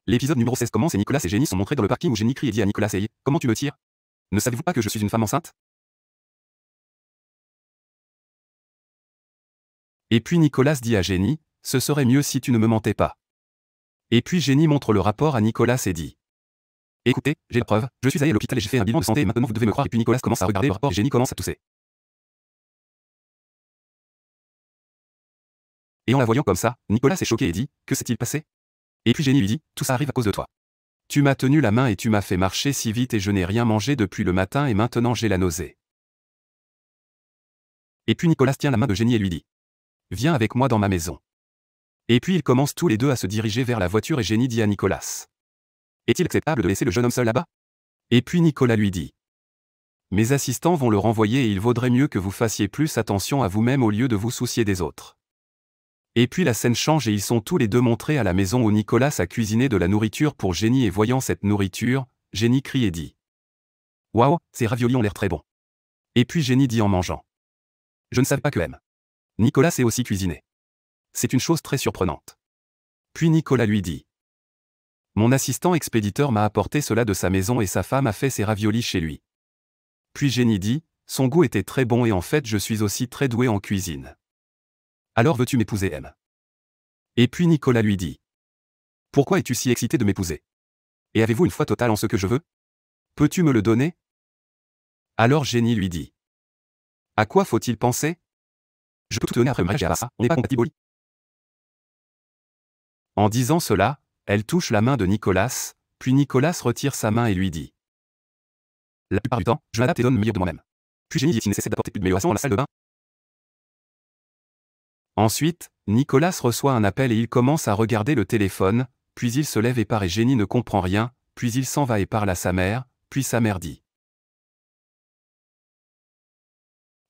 L'épisode numéro 16 commence et Nicolas et Jenny sont montrés dans le parking où Jenny crie et dit à Nicolas: Hey, comment tu me tires? Ne savez-vous pas que je suis une femme enceinte? Et puis Nicolas dit à Jenny: Ce serait mieux si tu ne me mentais pas. Et puis Jenny montre le rapport à Nicolas et dit: Écoutez, j'ai la preuve, je suis allé à l'hôpital et j'ai fait un bilan de santé et maintenant vous devez me croire. Et puis Nicolas commence à regarder le rapport et Jenny commence à tousser. Et en la voyant comme ça, Nicolas est choqué et dit: Que s'est-il passé? Et puis Jenny lui dit: Tout ça arrive à cause de toi. Tu m'as tenu la main et tu m'as fait marcher si vite et je n'ai rien mangé depuis le matin et maintenant j'ai la nausée. Et puis Nicolas tient la main de Jenny et lui dit: Viens avec moi dans ma maison. Et puis ils commencent tous les deux à se diriger vers la voiture et Jenny dit à Nicolas: Est-il acceptable de laisser le jeune homme seul là-bas? Et puis Nicolas lui dit: Mes assistants vont le renvoyer et il vaudrait mieux que vous fassiez plus attention à vous-même au lieu de vous soucier des autres. Et puis la scène change et ils sont tous les deux montrés à la maison où Nicolas a cuisiné de la nourriture pour Jenny et voyant cette nourriture, Jenny crie et dit: Waouh, ces raviolis ont l'air très bons. Et puis Jenny dit en mangeant: Je ne savais pas que Nicolas sait aussi cuisiner. C'est une chose très surprenante. Puis Nicolas lui dit: Mon assistant expéditeur m'a apporté cela de sa maison et sa femme a fait ses raviolis chez lui. Puis Jenny dit: Son goût était très bon et en fait je suis aussi très doué en cuisine. Alors veux-tu m'épouser, M? Et puis Nicolas lui dit: Pourquoi es-tu si excité de m'épouser? Et avez-vous une foi totale en ce que je veux? Peux-tu me le donner? Alors Jenny lui dit: À quoi faut-il penser? Je peux tout te donner après le mariage et à ça, on n'est pas compatibles. En disant cela, elle touche la main de Nicolas, puis Nicolas retire sa main et lui dit: La plupart du temps, je m'adapte et donne le meilleur de moi-même. Puis Jenny dit qu'il nécessaire d'apporter plus d'amélioration dans la salle de bain. Ensuite, Nicolas reçoit un appel et il commence à regarder le téléphone, puis il se lève et part et Jenny ne comprend rien, puis il s'en va et parle à sa mère, puis sa mère dit: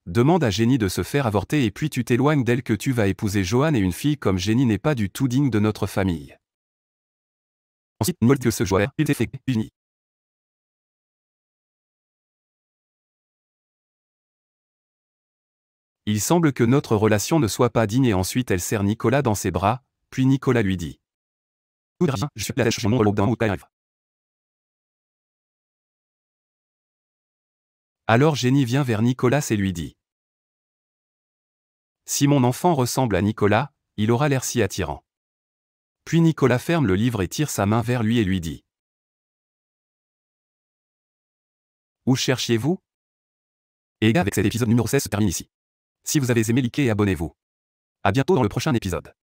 Demande à Jenny de se faire avorter et puis tu t'éloignes d'elle que tu vas épouser Johan et une fille comme Jenny n'est pas du tout digne de notre famille. Ensuite, Noël que ce joueur, il fait Jenny. Il semble que notre relation ne soit pas digne et ensuite elle serre Nicolas dans ses bras, puis Nicolas lui dit: Je suis la tâche mon nom d'un ou arrive. Alors Jenny vient vers Nicolas et lui dit: Si mon enfant ressemble à Nicolas, il aura l'air si attirant. Puis Nicolas ferme le livre et tire sa main vers lui et lui dit: Où cherchiez-vous? Et avec cet épisode numéro 16 se termine ici. Si vous avez aimé, likez et abonnez-vous. À bientôt dans le prochain épisode.